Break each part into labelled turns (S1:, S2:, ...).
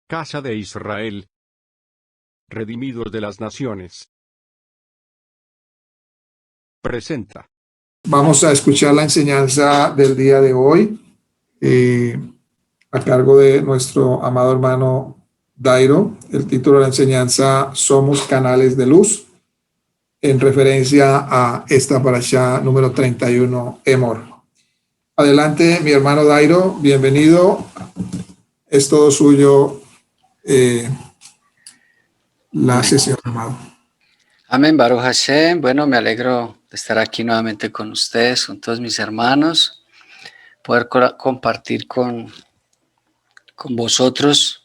S1: Casa de Israel, redimidos de las naciones, presenta.
S2: Vamos a escuchar la enseñanza del día de hoy a cargo de nuestro amado hermano Dairo. El título de la enseñanza: Somos canales de luz, en referencia a esta parashá número 31, Emor. Adelante, mi hermano Dairo, bienvenido. Es todo suyo la sesión, amado.
S3: Amén, Baruch Hashem. Bueno, me alegro de estar aquí nuevamente con ustedes, con todos mis hermanos, poder compartir con vosotros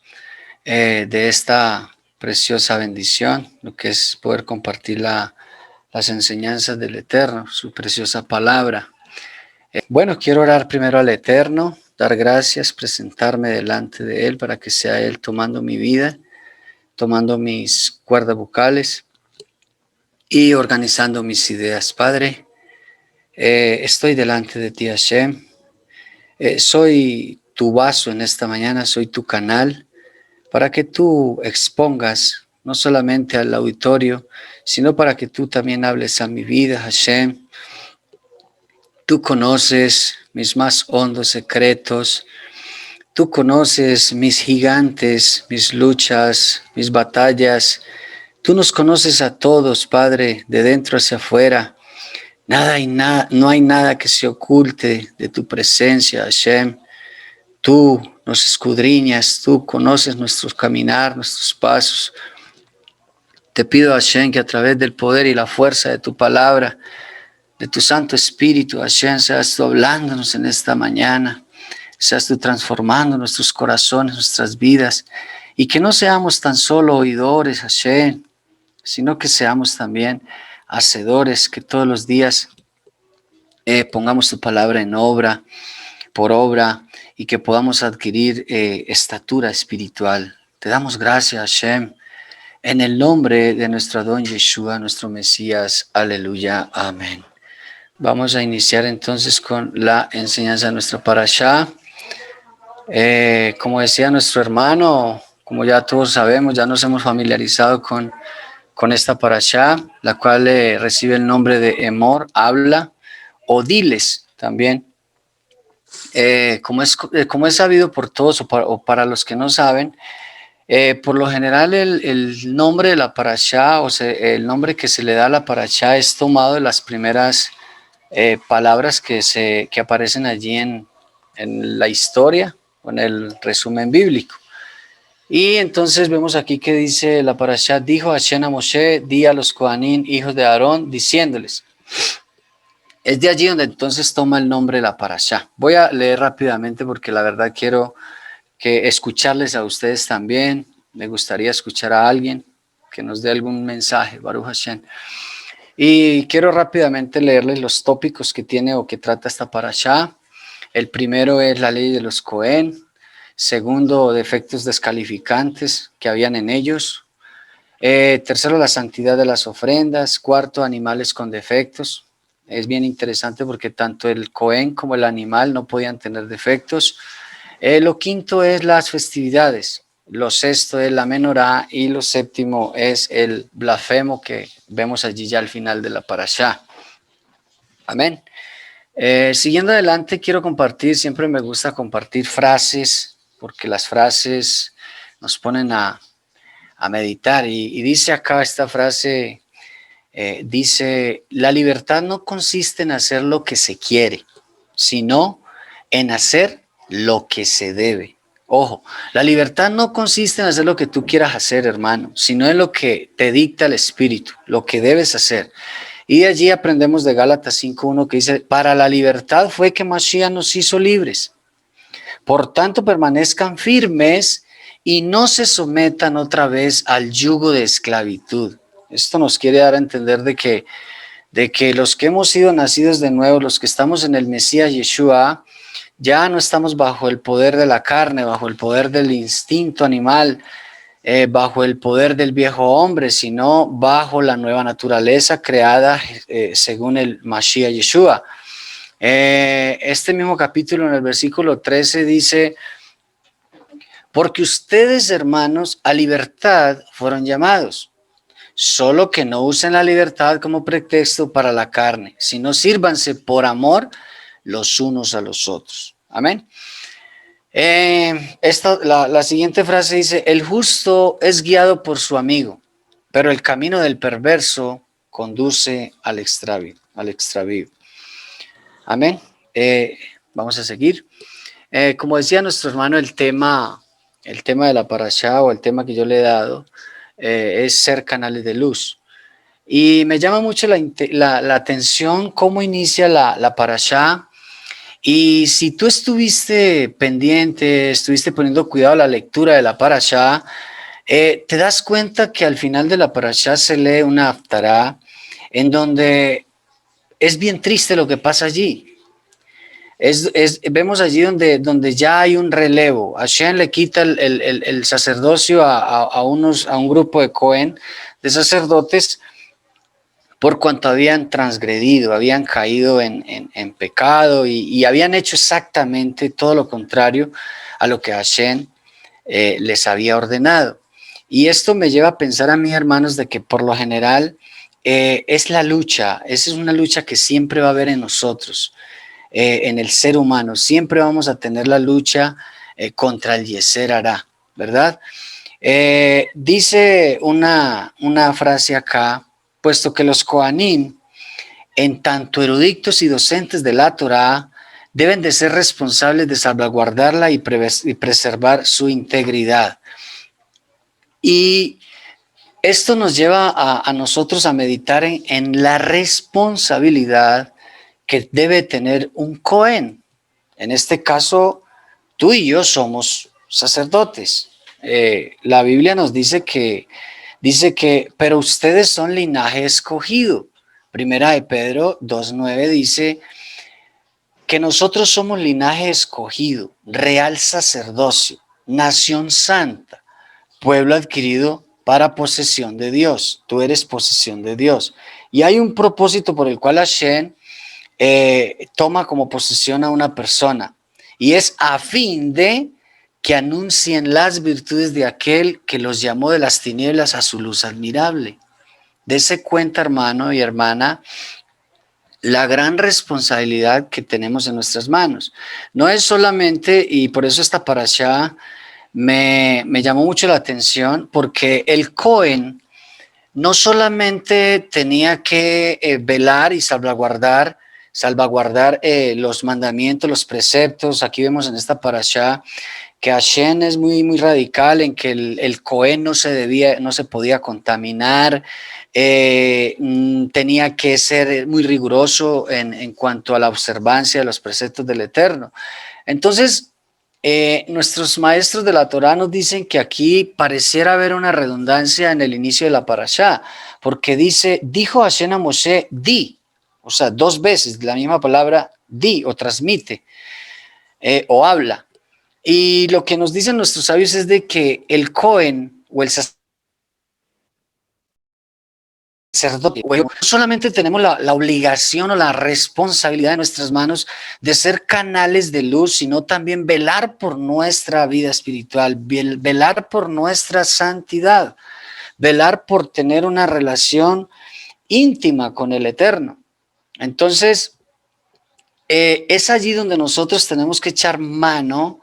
S3: de esta preciosa bendición, lo que es poder compartir las enseñanzas del Eterno, su preciosa palabra. Bueno, quiero orar primero al Eterno, dar gracias, presentarme delante de Él para que sea Él tomando mi vida, tomando mis cuerdas vocales y organizando mis ideas. Padre, estoy delante de ti, Hashem. Soy tu vaso en esta mañana, soy tu canal, para que tú expongas no solamente al auditorio, sino para que tú también hables a mi vida, Hashem. Tú conoces mis más hondos secretos, tú conoces mis gigantes, mis luchas, mis batallas. Tú nos conoces a todos, Padre, de dentro hacia afuera. No hay nada que se oculte de tu presencia, Hashem. Tú nos escudriñas, tú conoces nuestros caminar, nuestros pasos. Te pido, Hashem, que a través del poder y la fuerza de tu palabra, de tu Santo Espíritu, Hashem, seas tú hablándonos en esta mañana, seas tú transformando nuestros corazones, nuestras vidas, y que no seamos tan solo oidores, Hashem, sino que seamos también hacedores, que todos los días pongamos tu palabra en obra, por obra, y que podamos adquirir estatura espiritual. Te damos gracias, Hashem, en el nombre de nuestro Adón Yeshua, nuestro Mesías. Aleluya. Amén. Vamos a iniciar entonces con la enseñanza de nuestra parashá. Como decía nuestro hermano, como ya todos sabemos, ya nos hemos familiarizado con esta parashá, la cual recibe el nombre de Emor, habla, o diles también. Como es sabido por todos o para los que no saben, por lo general el nombre de la parashá, o sea, el nombre que se le da a la parashá es tomado de las primeras palabras que aparecen allí en la historia, o en el resumen bíblico. Y entonces vemos aquí que dice la parashá: dijo Hashem a Moshe, di a los Kohanim, hijos de Aarón, diciéndoles. Es de allí donde entonces toma el nombre de la parashá. Voy a leer rápidamente porque la verdad quiero que escucharles a ustedes también. Me gustaría escuchar a alguien que nos dé algún mensaje, Baruch Hashem. Y quiero rápidamente leerles los tópicos que tiene o que trata esta parashá. El primero es la ley de los Cohen. Segundo, defectos descalificantes que habían en ellos. Tercero, la santidad de las ofrendas. Cuarto, animales con defectos. Es bien interesante porque tanto el Cohen como el animal no podían tener defectos. Lo quinto es las festividades. Lo sexto es la menorá y lo séptimo es el blasfemo que vemos allí ya al final de la parashá. Amén. Siguiendo adelante, quiero compartir, siempre me gusta compartir frases, porque las frases nos ponen a meditar. Y dice acá esta frase, dice: la libertad no consiste en hacer lo que se quiere, sino en hacer lo que se debe. Ojo, la libertad no consiste en hacer lo que tú quieras hacer, hermano, sino en lo que te dicta el Espíritu, lo que debes hacer. Y de allí aprendemos de Gálatas 5:1 que dice: para la libertad fue que Mashiach nos hizo libres. Por tanto, permanezcan firmes y no se sometan otra vez al yugo de esclavitud. Esto nos quiere dar a entender de que los que hemos sido nacidos de nuevo, los que estamos en el Mesías Yeshua, ya no estamos bajo el poder de la carne, bajo el poder del instinto animal, bajo el poder del viejo hombre, sino bajo la nueva naturaleza creada según el Mashiach Yeshua. Este mismo capítulo, en el versículo 13, dice: Porque ustedes, hermanos, a libertad fueron llamados, solo que no usen la libertad como pretexto para la carne, sino sírvanse por amor los unos a los otros. Amén. La siguiente frase dice: el justo es guiado por su amigo, pero el camino del perverso conduce al extravío. Amén. Vamos a seguir. Como decía nuestro hermano, el tema de la parashá, o el tema que yo le he dado, es ser canales de luz. Y me llama mucho la atención cómo inicia la parashá. Y si tú estuviste pendiente, estuviste poniendo cuidado a la lectura de la parashá, te das cuenta que al final de la parashá se lee una haftará en donde es bien triste lo que pasa allí. Vemos allí donde ya hay un relevo. Hashem le quita el sacerdocio a un grupo de Cohen, de sacerdotes, por cuanto habían transgredido, habían caído en pecado y habían hecho exactamente todo lo contrario a lo que Hashem les había ordenado. Y esto me lleva a pensar a mis hermanos de que por lo general es la lucha, esa es una lucha que siempre va a haber en nosotros. En el ser humano, siempre vamos a tener la lucha contra el Yeser Hará, ¿verdad? Dice una frase acá: puesto que los Kohanim, en tanto eruditos y docentes de la Torá, deben de ser responsables de salvaguardarla y preservar su integridad. Y esto nos lleva a nosotros a meditar en la responsabilidad que debe tener un Cohen. En este caso, tú y yo somos sacerdotes. La Biblia nos dice que, pero ustedes son linaje escogido. Primera de Pedro 2:9 dice que nosotros somos linaje escogido, real sacerdocio, nación santa, pueblo adquirido para posesión de Dios. Tú eres posesión de Dios. Y hay un propósito por el cual Hashem toma como posesión a una persona, y es a fin de que anuncien las virtudes de aquel que los llamó de las tinieblas a su luz admirable. Dese cuenta, hermano y hermana, la gran responsabilidad que tenemos en nuestras manos. No es solamente, y por eso esta parashá me llamó mucho la atención, porque el Cohen no solamente tenía que velar y salvaguardar los mandamientos, los preceptos. Aquí vemos en esta parashá que Hashem es muy radical en que el Cohen no se podía contaminar, tenía que ser muy riguroso en cuanto a la observancia de los preceptos del Eterno. Entonces, nuestros maestros de la Torá nos dicen que aquí pareciera haber una redundancia en el inicio de la parashá, porque dijo Hashem a Moshe, di. O sea, dos veces la misma palabra di, o transmite, o habla. Y lo que nos dicen nuestros sabios es de que el Cohen o el sacerdote, no solamente tenemos la obligación o la responsabilidad en nuestras manos de ser canales de luz, sino también velar por nuestra vida espiritual, velar por nuestra santidad, velar por tener una relación íntima con el Eterno. Entonces, es allí donde nosotros tenemos que echar mano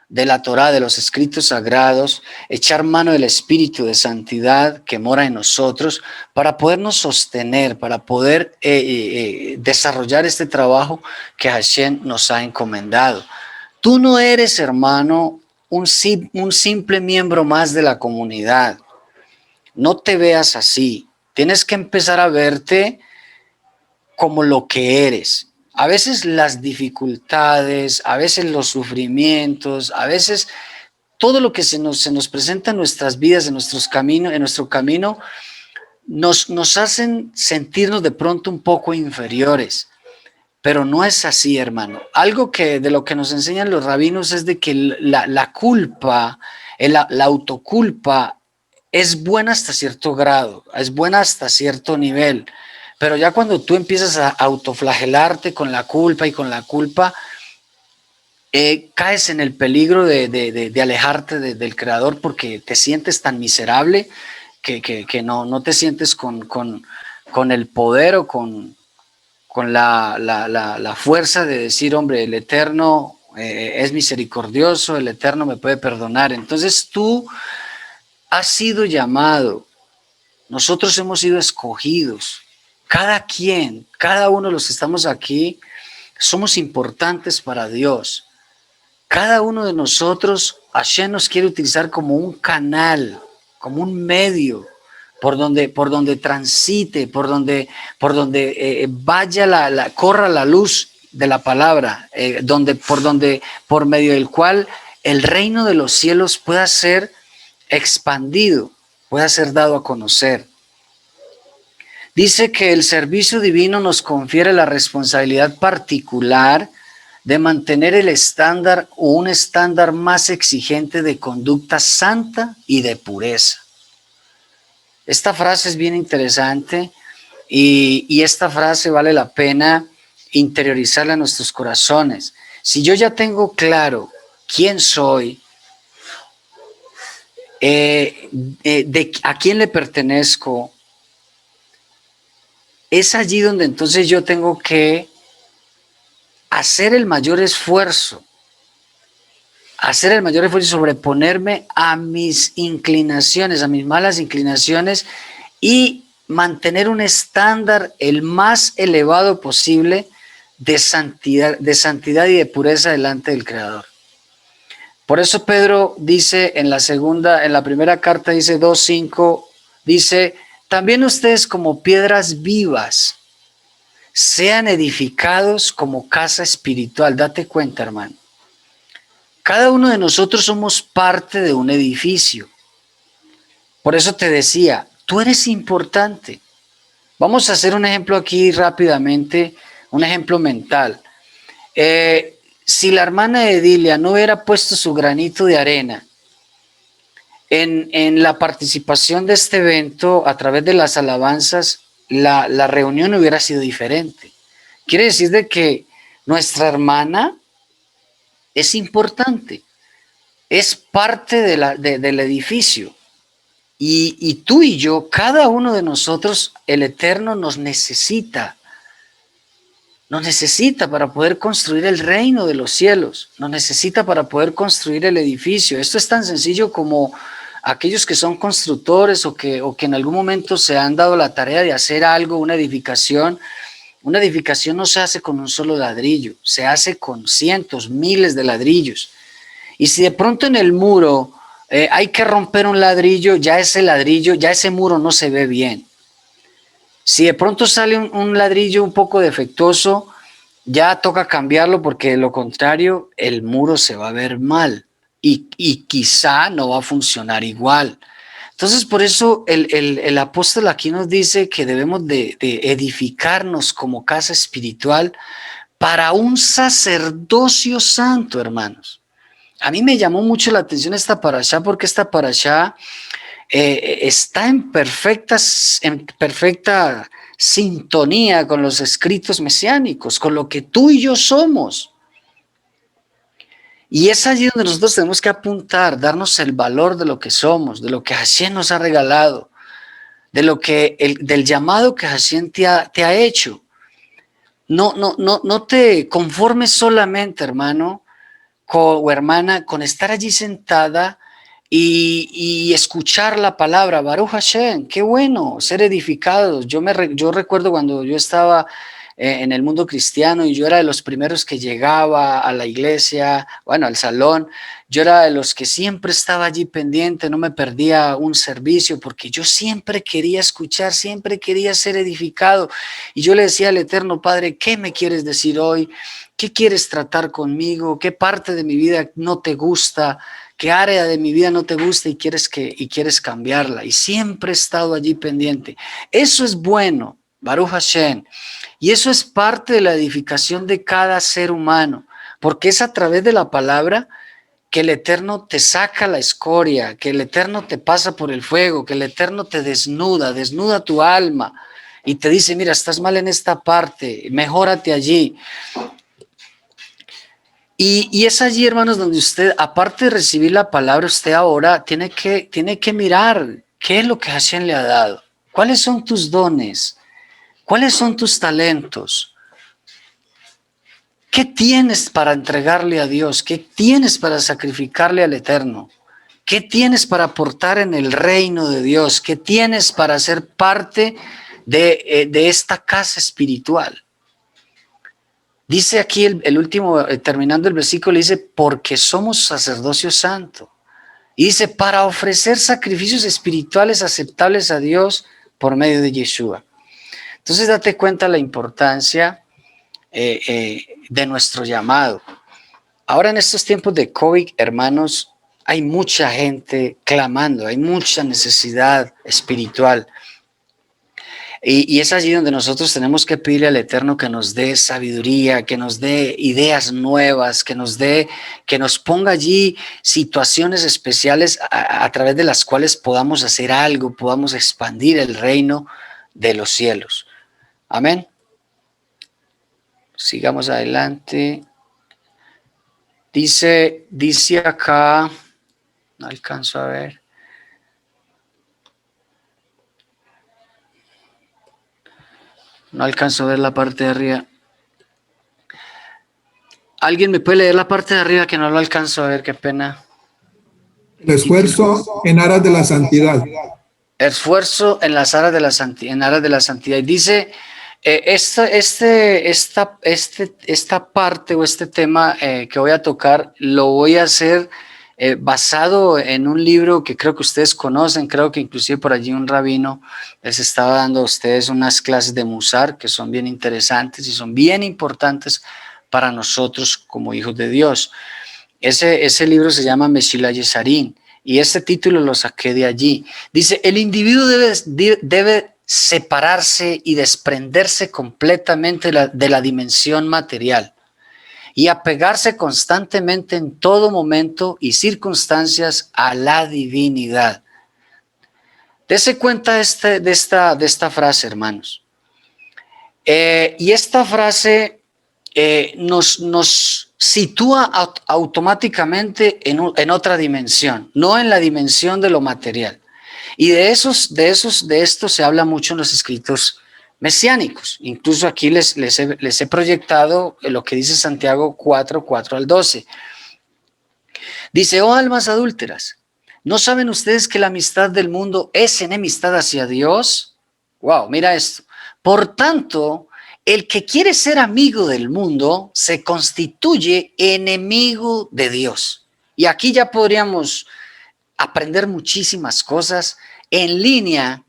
S3: de la Torá, de los escritos sagrados, echar mano del Espíritu de Santidad que mora en nosotros para podernos sostener, para poder desarrollar este trabajo que Hashem nos ha encomendado. Tú no eres, hermano, un simple miembro más de la comunidad. No te veas así. Tienes que empezar a verte como lo que eres. A veces las dificultades, a veces los sufrimientos, a veces todo lo que se nos presenta en nuestras vidas, en nuestro camino, nos hacen sentirnos de pronto un poco inferiores. Pero no es así, hermano. Algo de lo que nos enseñan los rabinos es de que la culpa, la autoculpa es buena hasta cierto grado, es buena hasta cierto nivel. Pero ya cuando tú empiezas a autoflagelarte con la culpa, caes en el peligro de alejarte del Creador porque te sientes tan miserable que no te sientes con el poder o con la fuerza de decir, hombre, el Eterno es misericordioso, el Eterno me puede perdonar. Entonces tú has sido llamado, nosotros hemos sido escogidos, cada quien, cada uno de los que estamos aquí, somos importantes para Dios. Cada uno de nosotros, Hashem nos quiere utilizar como un canal, como un medio, por donde transite, por donde vaya corra la luz de la palabra, por medio del cual el reino de los cielos pueda ser expandido, pueda ser dado a conocer. Dice que el servicio divino nos confiere la responsabilidad particular de mantener el estándar o un estándar más exigente de conducta santa y de pureza. Esta frase es bien interesante y esta frase vale la pena interiorizarla en nuestros corazones. Si yo ya tengo claro quién soy, a quién le pertenezco, es allí donde entonces yo tengo que hacer el mayor esfuerzo, sobreponerme a mis inclinaciones, a mis malas inclinaciones y mantener un estándar el más elevado posible de santidad y de pureza delante del Creador. Por eso Pedro dice en la primera carta, dice 2:5, dice, también ustedes como piedras vivas sean edificados como casa espiritual. Date cuenta, hermano. Cada uno de nosotros somos parte de un edificio. Por eso te decía, tú eres importante. Vamos a hacer un ejemplo aquí rápidamente, un ejemplo mental. Si la hermana Edilia no hubiera puesto su granito de arena en la participación de este evento a través de las alabanzas, la reunión hubiera sido diferente. Quiere decir de que nuestra hermana es importante, es parte del edificio. Y tú y yo, cada uno de nosotros, el Eterno nos necesita para poder construir el reino de los cielos, nos necesita para poder construir el edificio. Esto es tan sencillo como aquellos que son constructores o que en algún momento se han dado la tarea de hacer algo, una edificación. Una edificación no se hace con un solo ladrillo, se hace con cientos, miles de ladrillos. Y si de pronto en el muro hay que romper un ladrillo, ya ese muro no se ve bien. Si de pronto sale un ladrillo un poco defectuoso, ya toca cambiarlo porque de lo contrario el muro se va a ver mal y quizá no va a funcionar igual. Entonces, por eso el apóstol aquí nos dice que debemos de edificarnos como casa espiritual para un sacerdocio santo, hermanos. A mí me llamó mucho la atención esta parashá porque esta parashá está en perfecta sintonía con los escritos mesiánicos, con lo que tú y yo somos. Y es allí donde nosotros tenemos que apuntar, darnos el valor de lo que somos, de lo que Hashem nos ha regalado, del llamado que Hashem te ha hecho. No te conformes solamente, hermano o hermana, con estar allí sentada y escuchar la palabra. Baruch Hashem, qué bueno ser edificados. Yo recuerdo cuando yo estaba en el mundo cristiano y yo era de los primeros que llegaba a la iglesia, bueno, al salón. Yo era de los que siempre estaba allí pendiente, no me perdía un servicio porque yo siempre quería escuchar, siempre quería ser edificado. Y yo le decía al Eterno Padre, ¿qué me quieres decir hoy? ¿Qué quieres tratar conmigo? ¿Qué parte de mi vida no te gusta? ¿Qué área de mi vida no te gusta y quieres cambiarla? Y siempre he estado allí pendiente. Eso es bueno, Baruch Hashem. Y eso es parte de la edificación de cada ser humano, porque es a través de la palabra que el Eterno te saca la escoria, que el Eterno te pasa por el fuego, que el Eterno te desnuda tu alma y te dice, mira, estás mal en esta parte, mejórate allí. Y es allí, hermanos, donde usted, aparte de recibir la palabra, usted ahora tiene que mirar qué es lo que Hashem le ha dado. ¿Cuáles son tus dones? ¿Cuáles son tus talentos? ¿Qué tienes para entregarle a Dios? ¿Qué tienes para sacrificarle al Eterno? ¿Qué tienes para aportar en el reino de Dios? ¿Qué tienes para ser parte de esta casa espiritual? Dice aquí el último, terminando el versículo, dice, porque somos sacerdocio santo. Y dice, para ofrecer sacrificios espirituales aceptables a Dios por medio de Yeshua. Entonces date cuenta la importancia de nuestro llamado. Ahora en estos tiempos de COVID, hermanos, hay mucha gente clamando, hay mucha necesidad espiritual. Y es allí donde nosotros tenemos que pedirle al Eterno que nos dé sabiduría, que nos dé ideas nuevas, que nos ponga allí situaciones especiales a través de las cuales podamos hacer algo, podamos expandir el reino de los cielos. Amén. Sigamos adelante. Dice acá, no alcanzo a ver. No alcanzo a ver la parte de arriba. ¿Alguien me puede leer la parte de arriba que no lo alcanzo a ver? Qué pena.
S2: El esfuerzo en aras de la santidad.
S3: Esfuerzo en las aras de la santidad. Y dice, esta parte o este tema que voy a tocar, lo voy a hacer basado en un libro que creo que ustedes conocen, creo que inclusive por allí un rabino les estaba dando a ustedes unas clases de Musar que son bien interesantes y son bien importantes para nosotros como hijos de Dios. Ese libro se llama Meshila Yesarín y este título lo saqué de allí. Dice, el individuo debe separarse y desprenderse completamente de la dimensión material y apegarse constantemente en todo momento y circunstancias a la divinidad. Dese cuenta de esta frase, hermanos. Y esta frase nos sitúa automáticamente en otra dimensión, no en la dimensión de lo material. Y de esto se habla mucho en los escritos mesiánicos. Incluso aquí les he proyectado lo que dice Santiago 4 al 12. Dice, oh almas adúlteras, ¿no saben ustedes que la amistad del mundo es enemistad hacia Dios? Wow, mira esto. Por tanto, el que quiere ser amigo del mundo se constituye enemigo de Dios. Y aquí ya podríamos aprender muchísimas cosas en línea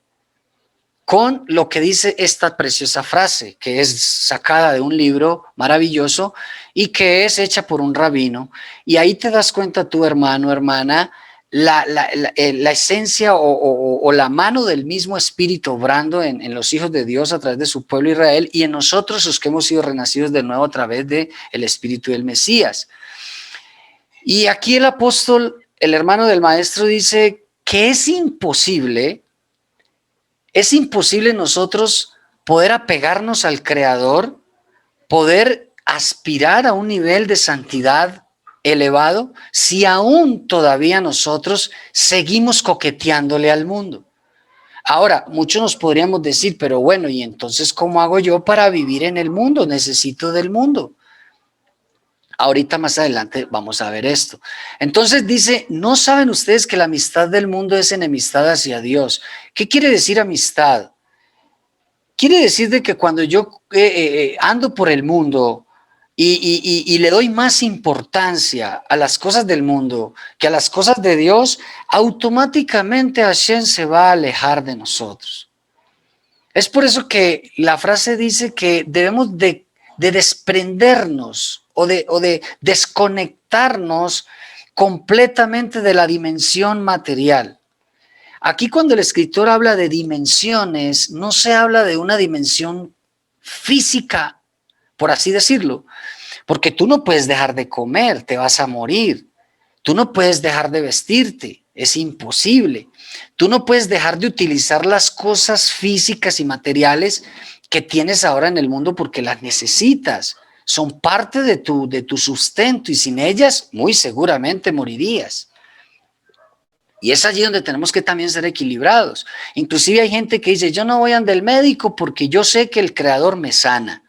S3: con lo que dice esta preciosa frase, que es sacada de un libro maravilloso y que es hecha por un rabino. Y ahí te das cuenta tú, hermano, hermana, la esencia o la mano del mismo Espíritu obrando en los hijos de Dios a través de su pueblo Israel y en nosotros los que hemos sido renacidos de nuevo a través del Espíritu del Mesías. Y aquí el apóstol, el hermano del maestro, dice que es imposible nosotros poder apegarnos al Creador, poder aspirar a un nivel de santidad elevado, si aún todavía nosotros seguimos coqueteándole al mundo. Ahora, muchos nos podríamos decir, pero bueno, ¿y entonces cómo hago yo para vivir en el mundo? Necesito del mundo. Ahorita más adelante vamos a ver esto. Entonces dice, ¿no saben ustedes que la amistad del mundo es enemistad hacia Dios? ¿Qué quiere decir amistad? Quiere decir de que cuando yo ando por el mundo y le doy más importancia a las cosas del mundo que a las cosas de Dios, automáticamente Hashem se va a alejar de nosotros. Es por eso que la frase dice que debemos de desprendernos o de desconectarnos completamente de la dimensión material. Aquí cuando el escritor habla de dimensiones, no se habla de una dimensión física, por así decirlo, porque tú no puedes dejar de comer, te vas a morir. Tú no puedes dejar de vestirte, es imposible. Tú no puedes dejar de utilizar las cosas físicas y materiales que tienes ahora en el mundo porque las necesitas. son parte de tu sustento y sin ellas muy seguramente morirías. Y es allí donde tenemos que también ser equilibrados. Inclusive hay gente que dice, yo no voy al médico porque yo sé que el Creador me sana.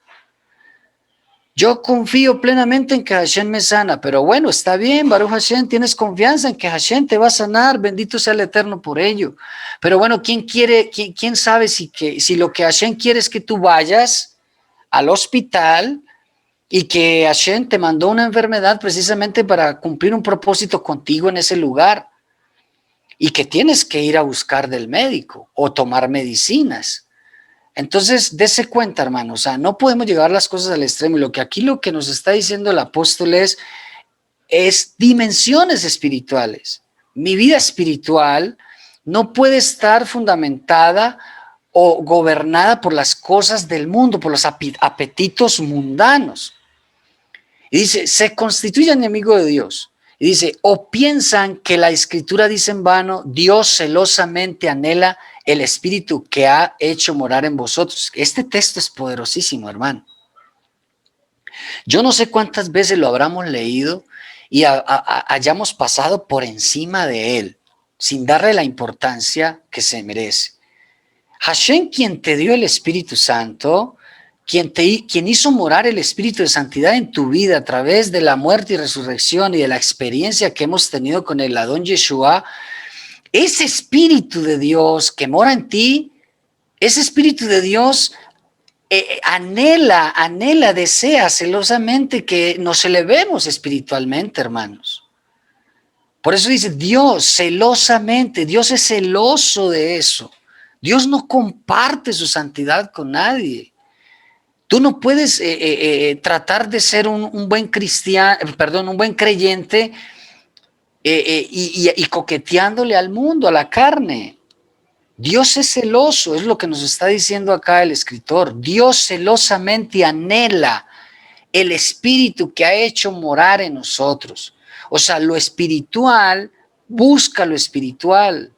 S3: Yo confío plenamente en que Hashem me sana, pero bueno, está bien, Baruch Hashem, tienes confianza en que Hashem te va a sanar, bendito sea el Eterno por ello. Pero bueno, quién sabe si lo que Hashem quiere es que tú vayas al hospital y que Hashem te mandó una enfermedad precisamente para cumplir un propósito contigo en ese lugar y que tienes que ir a buscar del médico o tomar medicinas. Entonces, dése cuenta, hermano, o sea, no podemos llevar las cosas al extremo. Y lo que nos está diciendo el apóstol es dimensiones espirituales. Mi vida espiritual no puede estar fundamentada o gobernada por las cosas del mundo, por los apetitos mundanos. Y dice, se constituye enemigo de Dios. Y dice, o piensan que la escritura dice en vano, Dios celosamente anhela el espíritu que ha hecho morar en vosotros. Este texto es poderosísimo, hermano. Yo no sé cuántas veces lo habremos leído y hayamos pasado por encima de él, sin darle la importancia que se merece. Hashem, quien te dio el Espíritu Santo, quien hizo morar el Espíritu de Santidad en tu vida a través de la muerte y resurrección y de la experiencia que hemos tenido con el Adón Yeshua, ese Espíritu de Dios que mora en ti, ese Espíritu de Dios anhela, desea celosamente que nos elevemos espiritualmente, hermanos. Por eso dice Dios celosamente, Dios es celoso de eso. Dios no comparte su santidad con nadie. Tú no puedes tratar de ser un buen cristiano, perdón, un buen creyente y coqueteándole al mundo, a la carne. Dios es celoso, es lo que nos está diciendo acá el escritor. Dios celosamente anhela el espíritu que ha hecho morar en nosotros. O sea, lo espiritual busca lo espiritual.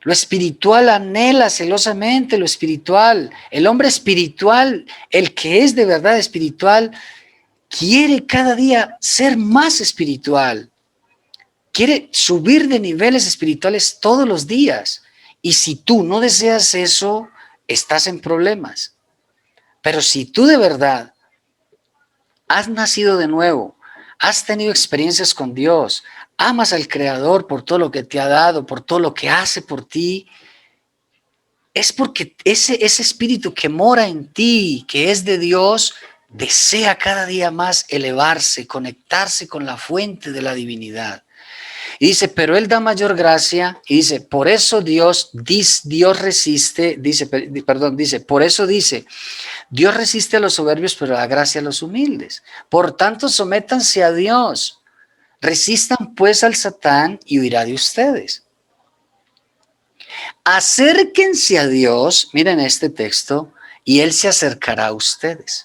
S3: Lo espiritual anhela celosamente lo espiritual. El hombre espiritual, el que es de verdad espiritual, quiere cada día ser más espiritual. Quiere subir de niveles espirituales todos los días. Y si tú no deseas eso, estás en problemas. Pero si tú de verdad has nacido de nuevo, has tenido experiencias con Dios, amas al Creador por todo lo que te ha dado, por todo lo que hace por ti, es porque ese espíritu que mora en ti, que es de Dios, desea cada día más elevarse, conectarse con la fuente de la divinidad. Y dice, pero Él da mayor gracia, y dice, por eso Dios resiste, por eso dice, Dios resiste a los soberbios, pero da gracia a los humildes. Por tanto, sométanse a Dios. Resistan pues al Satán y huirá de ustedes. Acérquense a Dios, miren este texto, y Él se acercará a ustedes.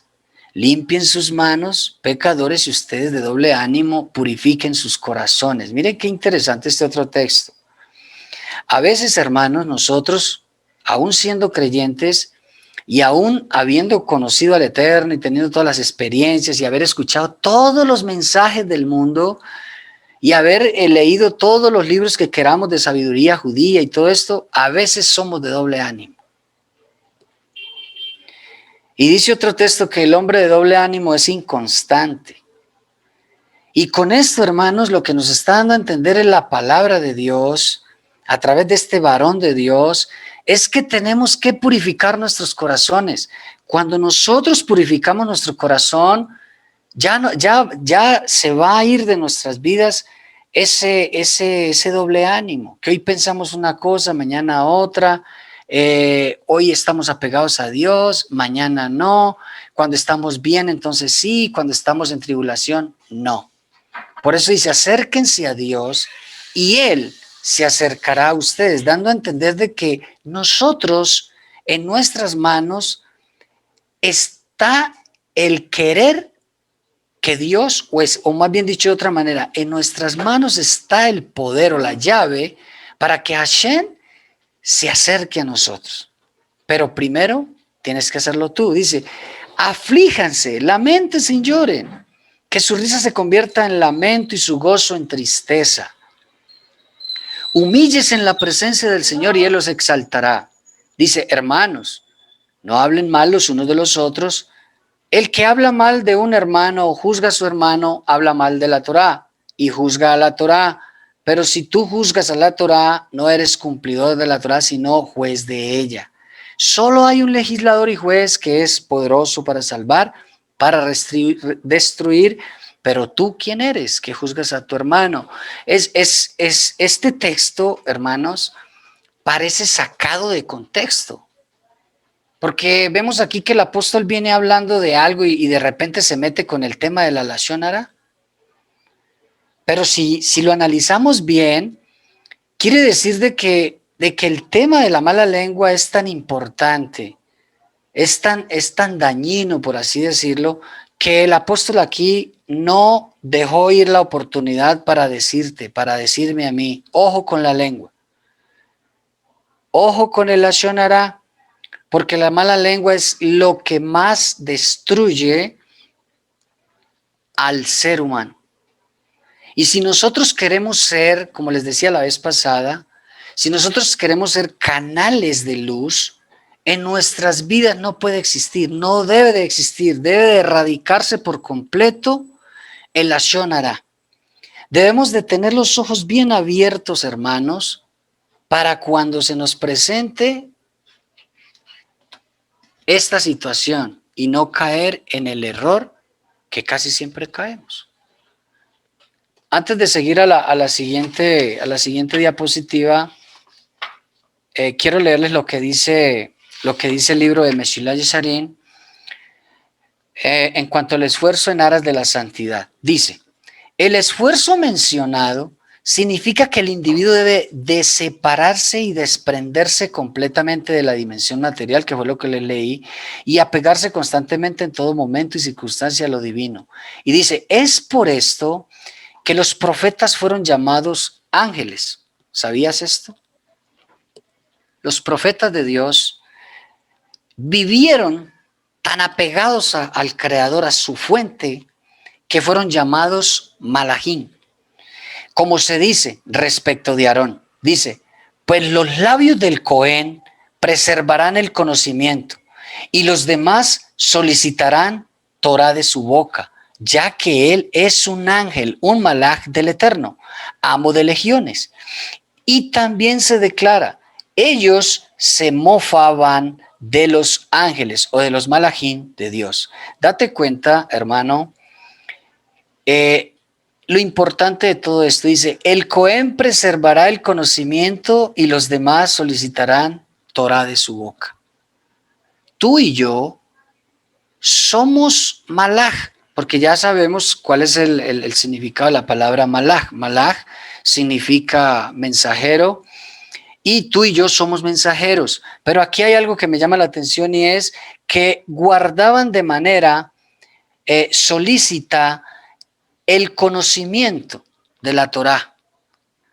S3: Limpien sus manos, pecadores, y ustedes de doble ánimo, purifiquen sus corazones. Miren qué interesante este otro texto. A veces, hermanos, nosotros, aún siendo creyentes y aún habiendo conocido al Eterno y teniendo todas las experiencias y haber escuchado todos los mensajes del mundo y haber leído todos los libros que queramos de sabiduría judía y todo esto, a veces somos de doble ánimo. Y dice otro texto que el hombre de doble ánimo es inconstante. Y con esto, hermanos, lo que nos está dando a entender en la palabra de Dios, a través de este varón de Dios, es que tenemos que purificar nuestros corazones. Cuando nosotros purificamos nuestro corazón, ya se va a ir de nuestras vidas ese doble ánimo, que hoy pensamos una cosa, mañana otra. Hoy estamos apegados a Dios, mañana no. Cuando estamos bien, entonces sí. Cuando estamos en tribulación, no. Por eso dice, acérquense a Dios y Él se acercará a ustedes, dando a entender de que nosotros, en nuestras manos, está el querer que Dios, o más bien dicho de otra manera, en nuestras manos está el poder o la llave para que Hashem se acerque a nosotros. Pero primero tienes que hacerlo tú. Dice, Aflíjanse, lamentense y lloren, que su risa se convierta en lamento y su gozo en tristeza. Humíllese en la presencia del Señor y Él los exaltará. Dice, hermanos, no hablen mal los unos de los otros. El que habla mal de un hermano o juzga a su hermano, habla mal de la Torá y juzga a la Torá. Pero si tú juzgas a la Torá, no eres cumplidor de la Torá, sino juez de ella. Solo hay un legislador y juez que es poderoso para salvar, para destruir. Pero tú, ¿quién eres que juzgas a tu hermano? Este texto, hermanos, parece sacado de contexto. Porque vemos aquí que el apóstol viene hablando de algo y de repente se mete con el tema de la lashon hara. Pero si lo analizamos bien, quiere decir de que el tema de la mala lengua es tan importante, es tan dañino, por así decirlo, que el apóstol aquí no dejó ir la oportunidad para decirme a mí, ojo con la lengua, ojo con el lashon hara, porque la mala lengua es lo que más destruye al ser humano. Y si nosotros queremos ser, como les decía la vez pasada, si nosotros queremos ser canales de luz, en nuestras vidas no puede existir, no debe de existir, debe de erradicarse por completo el lashon hara. Debemos de tener los ojos bien abiertos, hermanos, para cuando se nos presente esta situación y no caer en el error que casi siempre caemos. Antes de seguir a la siguiente diapositiva, quiero leerles lo que dice el libro de Meshilah Yesharim en cuanto al esfuerzo en aras de la santidad. Dice, el esfuerzo mencionado significa que el individuo debe de separarse y desprenderse completamente de la dimensión material, que fue lo que les leí, y apegarse constantemente en todo momento y circunstancia a lo divino. Y dice, es por esto que los profetas fueron llamados ángeles. ¿Sabías esto? Los profetas de Dios vivieron tan apegados al Creador, a su fuente, que fueron llamados malajim. Como se dice respecto de Aarón, dice, pues los labios del Cohen preservarán el conocimiento y los demás solicitarán Torah de su boca, ya que él es un ángel, un malaj del Eterno, amo de legiones. Y también se declara, ellos se mofaban de los ángeles o de los malajim de Dios. Date cuenta, hermano, lo importante de todo esto, dice, el Cohen preservará el conocimiento y los demás solicitarán Torah de su boca. Tú y yo somos malaj, porque ya sabemos cuál es el significado de la palabra malaj. Malaj significa mensajero y tú y yo somos mensajeros. Pero aquí hay algo que me llama la atención y es que guardaban de manera solícita el conocimiento de la Torá.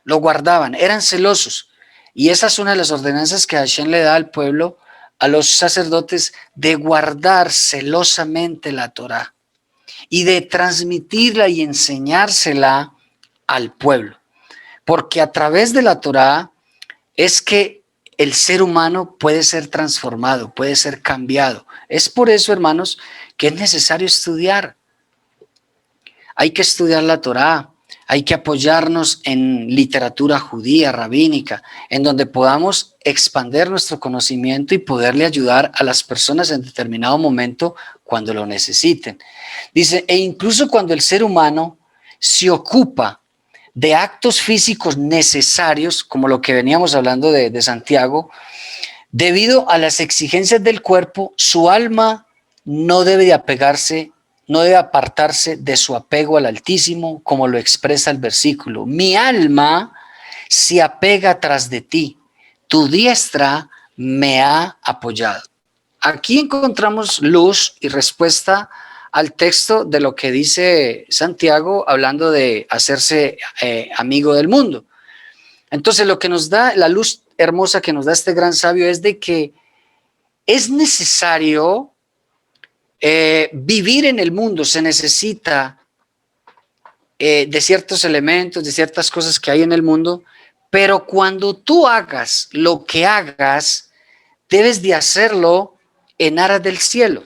S3: Lo guardaban, eran celosos. Y esa es una de las ordenanzas que Hashem le da al pueblo, a los sacerdotes, de guardar celosamente la Torá y de transmitirla y enseñársela al pueblo. Porque a través de la Torá es que el ser humano puede ser transformado, puede ser cambiado. Es por eso, hermanos, que es necesario estudiar. Hay que estudiar la Torá, hay que apoyarnos en literatura judía, rabínica, en donde podamos expandir nuestro conocimiento y poderle ayudar a las personas en determinado momento cuando lo necesiten. Dice, e incluso cuando el ser humano se ocupa de actos físicos necesarios, como lo que veníamos hablando de Santiago, debido a las exigencias del cuerpo, su alma no debe de apegarse, no debe apartarse de su apego al Altísimo, como lo expresa el versículo. Mi alma se apega tras de ti, tu diestra me ha apoyado. Aquí encontramos luz y respuesta al texto de lo que dice Santiago, hablando de hacerse amigo del mundo. Entonces, lo que nos da, la luz hermosa que nos da este gran sabio es de que es necesario vivir en el mundo se necesita de ciertos elementos, de ciertas cosas que hay en el mundo, pero cuando tú hagas lo que hagas, debes de hacerlo en aras del cielo.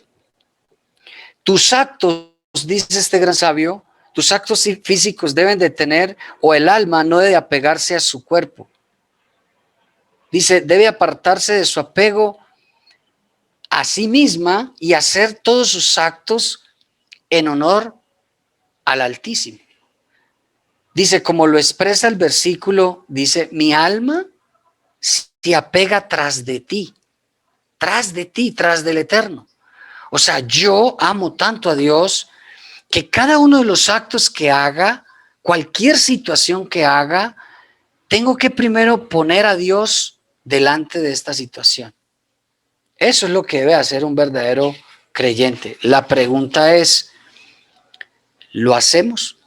S3: Tus actos, dice este gran sabio, tus actos físicos deben de tener, o el alma no debe apegarse a su cuerpo. Dice, debe apartarse de su apego a sí misma y hacer todos sus actos en honor al Altísimo. Dice, como lo expresa el versículo, dice, mi alma se apega tras de ti, tras del Eterno. O sea, yo amo tanto a Dios que cada uno de los actos que haga, cualquier situación que haga, tengo que primero poner a Dios delante de esta situación. Eso es lo que debe hacer un verdadero creyente. La pregunta es, ¿lo hacemos?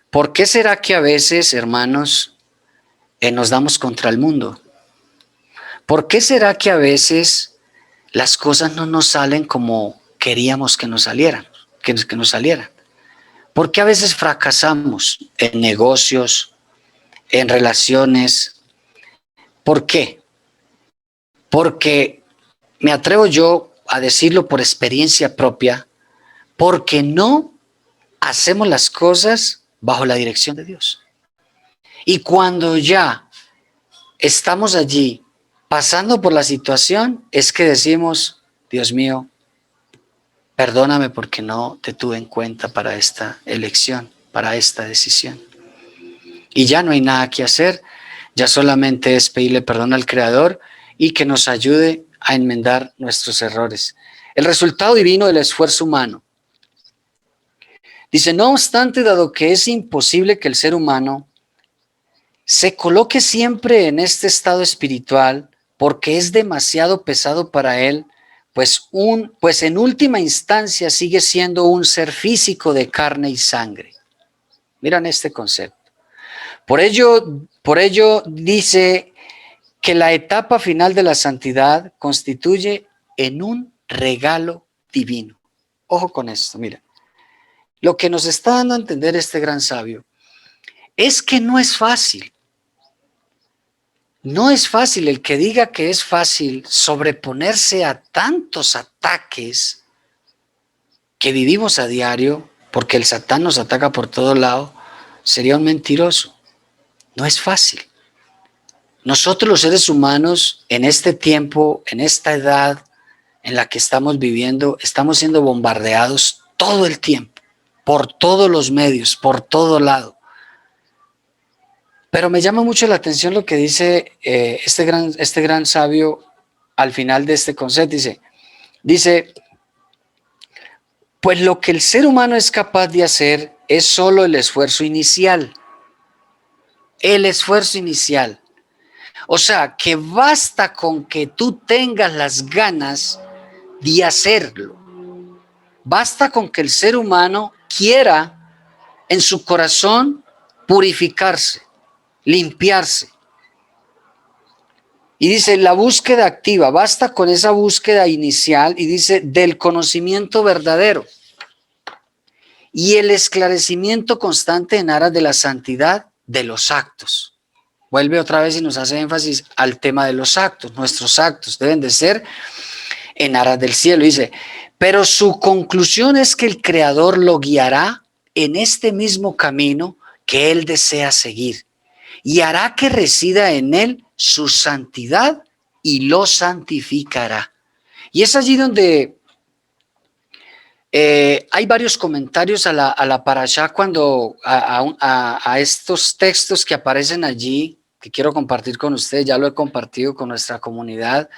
S3: ¿Por qué será que a veces, hermanos, nos damos contra el mundo? ¿Por qué será que a veces las cosas no nos salen como queríamos que nos salieran? Que nos salieran? ¿Por qué a veces fracasamos en negocios, en relaciones? ¿Por qué? Porque me atrevo yo a decirlo por experiencia propia, porque no hacemos las cosas bajo la dirección de Dios. Y cuando ya estamos allí pasando por la situación, es que decimos, Dios mío, perdóname porque no te tuve en cuenta para esta elección, para esta decisión. Y ya no hay nada que hacer, ya solamente es pedirle perdón al Creador y que nos ayude a enmendar nuestros errores. El resultado divino del esfuerzo humano. Dice, no obstante, dado que es imposible que el ser humano se coloque siempre en este estado espiritual porque es demasiado pesado para él, pues en última instancia sigue siendo un ser físico de carne y sangre. Miran este concepto. Por ello dice que la etapa final de la santidad constituye en un regalo divino. Ojo con esto, mira. Lo que nos está dando a entender este gran sabio es que no es fácil. No es fácil. El que diga que es fácil sobreponerse a tantos ataques que vivimos a diario, porque el Satán nos ataca por todo lado, sería un mentiroso. No es fácil. Nosotros los seres humanos en este tiempo, en esta edad en la que estamos viviendo, estamos siendo bombardeados todo el tiempo, por todos los medios, por todo lado. Pero me llama mucho la atención lo que dice este gran sabio al final de este concepto. Dice, pues lo que el ser humano es capaz de hacer es solo el esfuerzo inicial. El esfuerzo inicial. O sea, que basta con que tú tengas las ganas de hacerlo. Basta con que el ser humano quiera en su corazón purificarse, limpiarse. Y dice, la búsqueda activa, basta con esa búsqueda inicial, y dice, del conocimiento verdadero y el esclarecimiento constante en aras de la santidad de los actos. Vuelve otra vez y nos hace énfasis al tema de los actos. Nuestros actos deben de ser en aras del cielo. Dice, pero su conclusión es que el Creador lo guiará en este mismo camino que él desea seguir y hará que resida en él su santidad y lo santificará. Y es allí donde hay varios comentarios a la parashá cuando a estos textos que aparecen allí, que quiero compartir con ustedes, ya lo he compartido con nuestra comunidad.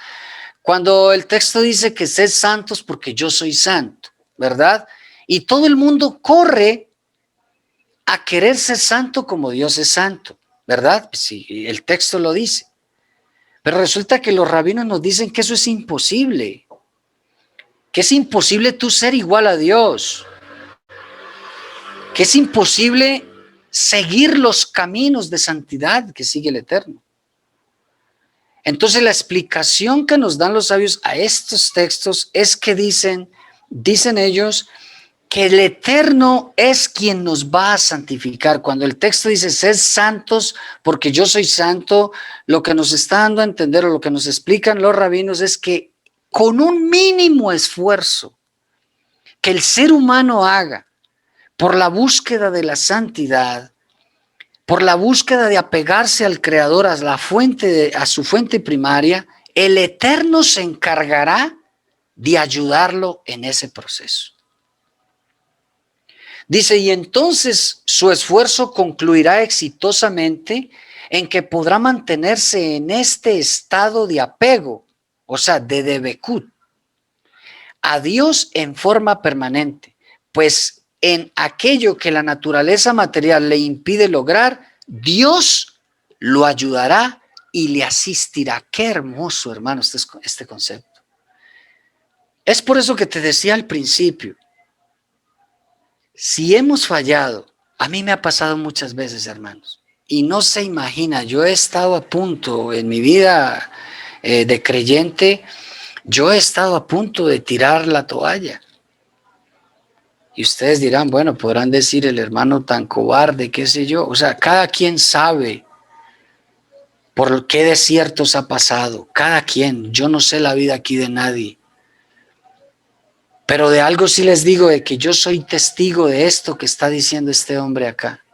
S3: Cuando el texto dice que sed santos porque yo soy santo, ¿verdad? Y todo el mundo corre a querer ser santo como Dios es santo, ¿verdad? Sí, el texto lo dice. Pero resulta que los rabinos nos dicen que eso es imposible, que es imposible tú ser igual a Dios, que es imposible seguir los caminos de santidad que sigue el Eterno. Entonces la explicación que nos dan los sabios a estos textos es que dicen ellos que el Eterno es quien nos va a santificar. Cuando el texto dice, sed santos porque yo soy santo, lo que nos está dando a entender o lo que nos explican los rabinos es que con un mínimo esfuerzo que el ser humano haga por la búsqueda de la santidad, por la búsqueda de apegarse al Creador, a la fuente, a su fuente primaria, el Eterno se encargará de ayudarlo en ese proceso. Dice, y entonces su esfuerzo concluirá exitosamente en que podrá mantenerse en este estado de apego, o sea, de debekut, a Dios en forma permanente, pues en aquello que la naturaleza material le impide lograr, Dios lo ayudará y le asistirá. Qué hermoso, hermano, este concepto. Es por eso que te decía al principio, si hemos fallado, a mí me ha pasado muchas veces, hermanos, y no se imagina, yo he estado a punto en mi vida de creyente, yo he estado a punto de tirar la toalla. Y ustedes dirán, bueno, podrán decir el hermano tan cobarde, qué sé yo. O sea, cada quien sabe por qué desiertos ha pasado. Cada quien. Yo no sé la vida aquí de nadie. Pero de algo sí les digo, de que yo soy testigo de esto que está diciendo este hombre acá.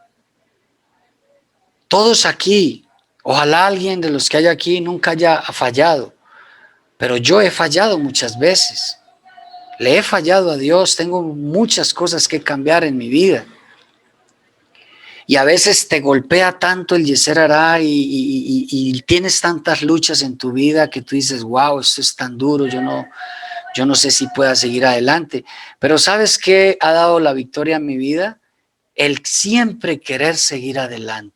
S3: Todos aquí, ojalá alguien de los que hay aquí nunca haya fallado. Pero yo he fallado muchas veces. Le he fallado a Dios, tengo muchas cosas que cambiar en mi vida. Y a veces te golpea tanto el Yeser Hará y tienes tantas luchas en tu vida que tú dices, wow, esto es tan duro, yo no sé si pueda seguir adelante. Pero ¿sabes qué ha dado la victoria en mi vida? El siempre querer seguir adelante.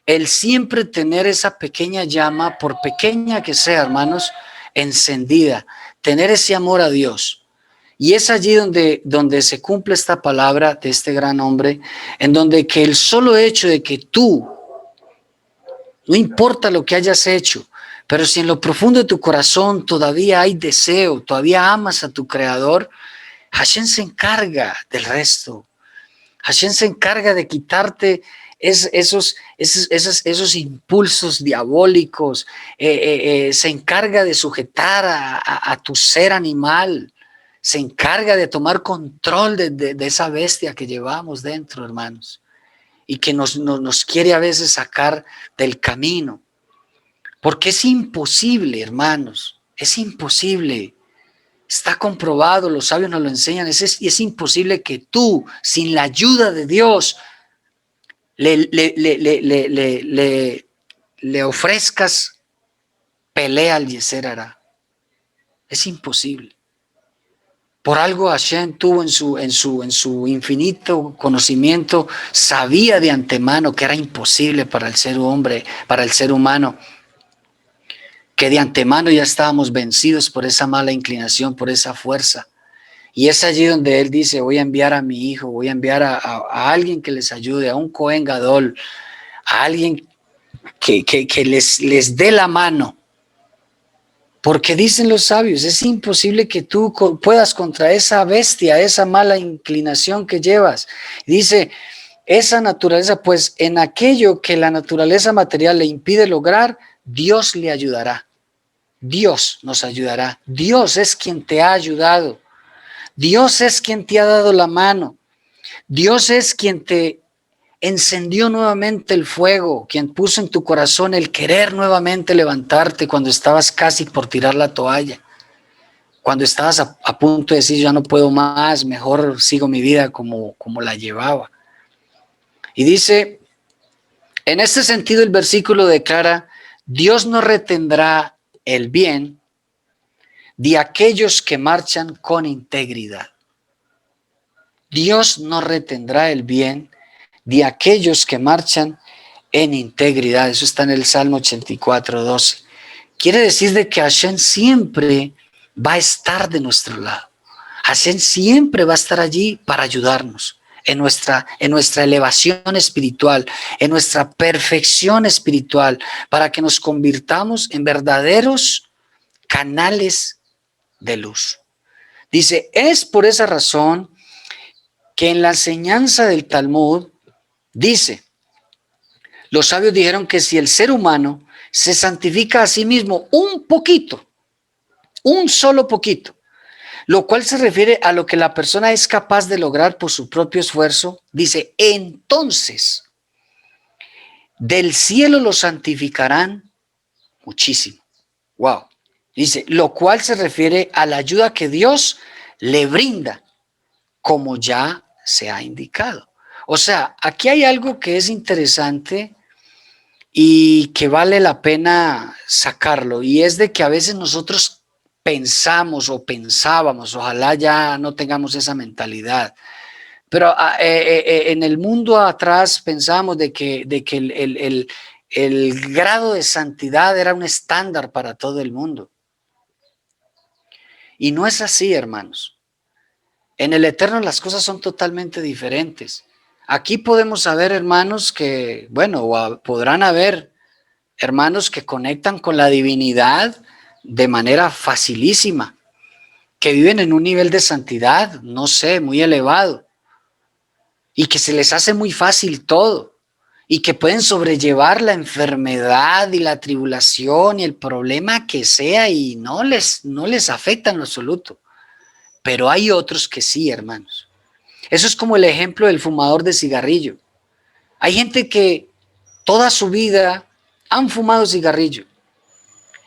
S3: El siempre tener esa pequeña llama, por pequeña que sea, hermanos, encendida. Tener ese amor a Dios. Y es allí donde se cumple esta palabra de este gran hombre, en donde que el solo hecho de que tú, no importa lo que hayas hecho, pero si en lo profundo de tu corazón todavía hay deseo, todavía amas a tu Creador, Hashem se encarga del resto. Hashem se encarga de quitarte esos impulsos diabólicos, se encarga de sujetar a tu ser animal. Se encarga de tomar control de esa bestia que llevamos dentro, hermanos, y que nos quiere a veces sacar del camino. Porque es imposible, hermanos, es imposible. Está comprobado, los sabios nos lo enseñan, es imposible que tú, sin la ayuda de Dios, le ofrezcas pelea al Yeser Hará. Es imposible. Por algo Hashem tuvo en su infinito conocimiento, sabía de antemano que era imposible para el ser humano, que de antemano ya estábamos vencidos por esa mala inclinación, por esa fuerza. Y es allí donde él dice, voy a enviar a mi hijo, voy a enviar a alguien que les ayude, a un Cohen Gadol, a alguien que les dé la mano. Porque dicen los sabios, es imposible que tú puedas contra esa bestia, esa mala inclinación que llevas. Dice, esa naturaleza, pues en aquello que la naturaleza material le impide lograr, Dios le ayudará. Dios nos ayudará. Dios es quien te ha ayudado. Dios es quien te ha dado la mano. Dios es quien te encendió nuevamente el fuego, quien puso en tu corazón el querer nuevamente levantarte cuando estabas casi por tirar la toalla, cuando estabas a punto de decir ya no puedo más, mejor sigo mi vida como la llevaba. Y dice, en este sentido el versículo declara, Dios no retendrá el bien de aquellos que marchan con integridad. Dios no retendrá el bien de aquellos que marchan en integridad. Eso está en el Salmo 84:12. Quiere decir de que Hashem siempre va a estar de nuestro lado. Hashem siempre va a estar allí para ayudarnos. en nuestra elevación espiritual, en nuestra perfección espiritual, para que nos convirtamos en verdaderos canales de luz. Dice, es por esa razón que en la enseñanza del Talmud dice, los sabios dijeron que si el ser humano se santifica a sí mismo un poquito, un solo poquito, lo cual se refiere a lo que la persona es capaz de lograr por su propio esfuerzo, dice, entonces del cielo lo santificarán muchísimo. Wow. Dice, lo cual se refiere a la ayuda que Dios le brinda, como ya se ha indicado. O sea, aquí hay algo que es interesante y que vale la pena sacarlo, y es de que a veces nosotros pensamos o pensábamos, ojalá ya no tengamos esa mentalidad, pero en el mundo atrás pensábamos de que el grado de santidad era un estándar para todo el mundo. Y no es así, hermanos. En el eterno las cosas son totalmente diferentes. Aquí podemos saber, hermanos, que, bueno, podrán haber hermanos que conectan con la divinidad de manera facilísima, que viven en un nivel de santidad, no sé, muy elevado, y que se les hace muy fácil todo, y que pueden sobrellevar la enfermedad y la tribulación y el problema que sea y no les afecta en lo absoluto. Pero hay otros que sí, hermanos. Eso es como el ejemplo del fumador de cigarrillo. Hay gente que toda su vida han fumado cigarrillo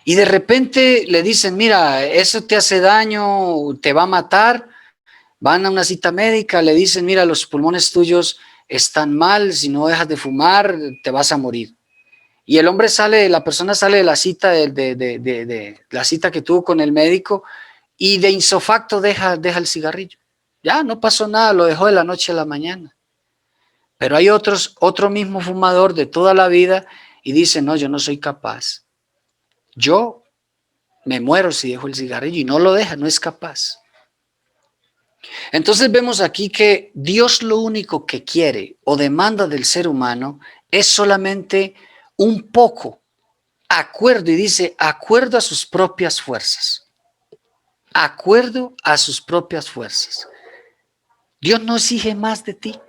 S3: y de repente le dicen, mira, eso te hace daño, te va a matar. Van a una cita médica, le dicen, mira, los pulmones tuyos están mal, si no dejas de fumar, te vas a morir. Y el hombre sale, la persona sale de la cita, de la cita que tuvo con el médico, y de insofacto deja el cigarrillo. Ya, no pasó nada, lo dejó de la noche a la mañana. Pero hay otro mismo fumador de toda la vida y dice, no, yo no soy capaz. Yo me muero si dejo el cigarrillo, y no lo deja, no es capaz. Entonces vemos aquí que Dios lo único que quiere o demanda del ser humano es solamente un poco, acuerdo, y dice, acuerdo a sus propias fuerzas. Acuerdo a sus propias fuerzas. Dios no exige más de ti.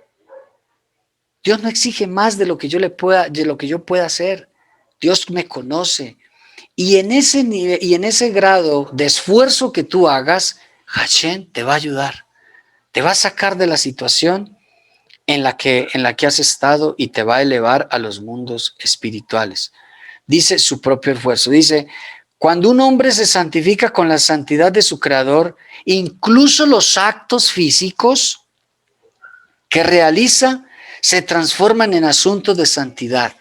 S3: Dios no exige más de lo que yo pueda hacer. Dios me conoce. Y en ese nivel y en ese grado de esfuerzo que tú hagas, Hashem te va a ayudar. Te va a sacar de la situación en la que has estado y te va a elevar a los mundos espirituales. Dice su propio esfuerzo. Dice, cuando un hombre se santifica con la santidad de su creador, incluso los actos físicos que realiza se transforman en asuntos de santidad.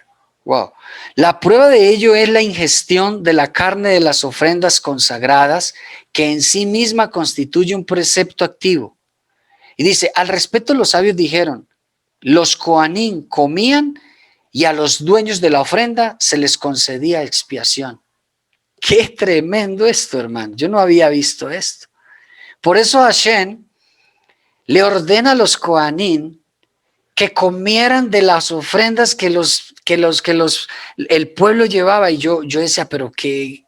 S3: Wow. La prueba de ello es la ingestión de la carne de las ofrendas consagradas, que en sí misma constituye un precepto activo. Y dice, al respecto los sabios dijeron, los coanín comían y a los dueños de la ofrenda se les concedía expiación. Qué tremendo esto, hermano. Yo no había visto esto. Por eso Hashem le ordena a los coanín que comieran de las ofrendas que el pueblo llevaba. Y yo decía, pero ¿qué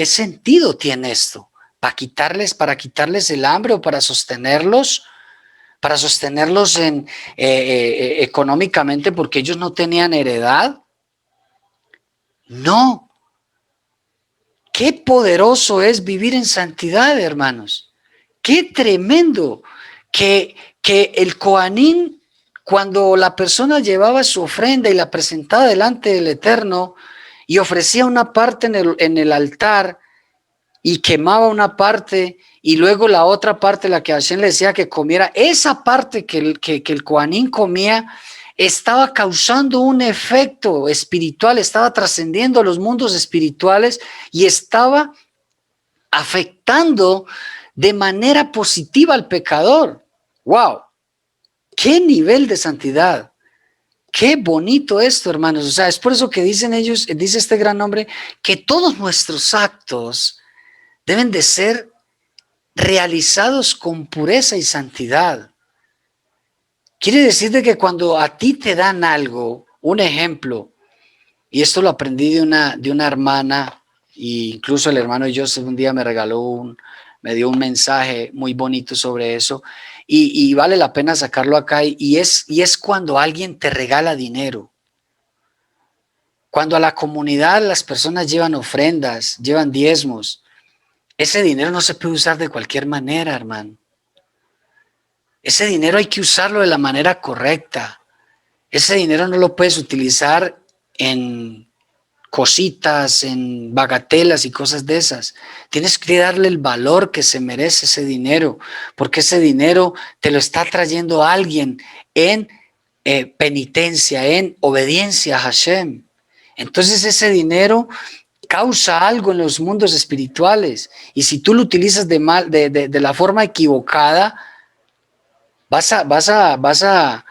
S3: sentido tiene esto? ¿Para quitarles el hambre o para sostenerlos? Para sostenerlos económicamente porque ellos no tenían heredad. No. Qué poderoso es vivir en santidad, hermanos. Qué tremendo que el coanín, cuando la persona llevaba su ofrenda y la presentaba delante del Eterno y ofrecía una parte en el altar y quemaba una parte y luego la otra parte, la que Hashem le decía que comiera, esa parte que el coanín comía estaba causando un efecto espiritual, estaba trascendiendo los mundos espirituales y estaba afectando de manera positiva al pecador. ¡Wow! ¡Qué nivel de santidad! ¡Qué bonito esto, hermanos! O sea, es por eso que dicen ellos, dice este gran hombre, que todos nuestros actos deben de ser realizados con pureza y santidad. Quiere decir de que cuando a ti te dan algo, un ejemplo, y esto lo aprendí de una hermana, e incluso el hermano Joseph un día me me dio un mensaje muy bonito sobre eso, y vale la pena sacarlo acá, y es cuando alguien te regala dinero. Cuando a la comunidad las personas llevan ofrendas, llevan diezmos, ese dinero no se puede usar de cualquier manera, hermano. Ese dinero hay que usarlo de la manera correcta. Ese dinero no lo puedes utilizar en cositas, en bagatelas y cosas de esas. Tienes que darle el valor que se merece ese dinero, porque ese dinero te lo está trayendo alguien en penitencia, en obediencia a Hashem. Entonces ese dinero causa algo en los mundos espirituales, y si tú lo utilizas de la forma equivocada, vas a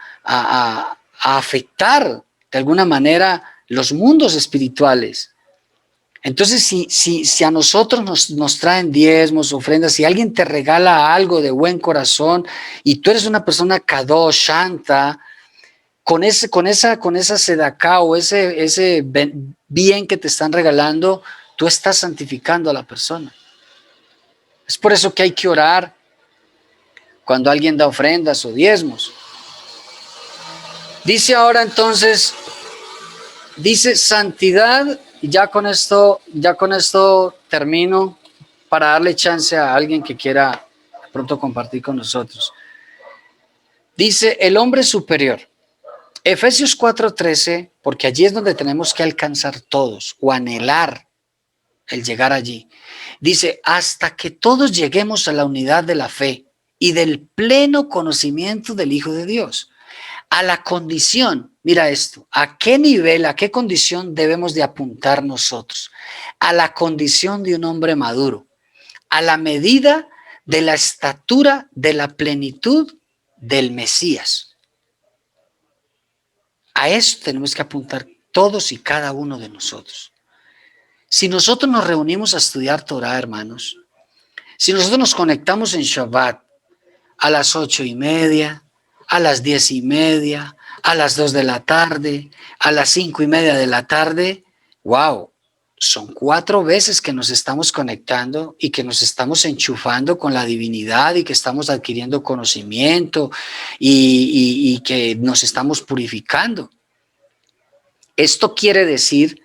S3: afectar de alguna manera los mundos espirituales. Entonces, si a nosotros nos traen diezmos, ofrendas, si alguien te regala algo de buen corazón y tú eres una persona kadosh, shanta, con esa sedacá o ese bien que te están regalando, tú estás santificando a la persona. Es por eso que hay que orar cuando alguien da ofrendas o diezmos. Dice ahora entonces, dice santidad, y ya con esto termino para darle chance a alguien que quiera pronto compartir con nosotros. Dice el hombre superior. Efesios 4:13, porque allí es donde tenemos que alcanzar todos o anhelar el llegar allí. Dice, hasta que todos lleguemos a la unidad de la fe y del pleno conocimiento del Hijo de Dios. A la condición, mira esto, ¿a qué nivel, a qué condición debemos de apuntar nosotros? A la condición de un hombre maduro, a la medida de la estatura de la plenitud del Mesías. A eso tenemos que apuntar todos y cada uno de nosotros. Si nosotros nos reunimos a estudiar Torah, hermanos, si nosotros nos conectamos en Shabbat a las 8:30, a las 10:30, a las 2 de la tarde, a las 5:30 de la tarde, wow, son 4 veces que nos estamos conectando y que nos estamos enchufando con la divinidad y que estamos adquiriendo conocimiento y que nos estamos purificando. Esto quiere decir,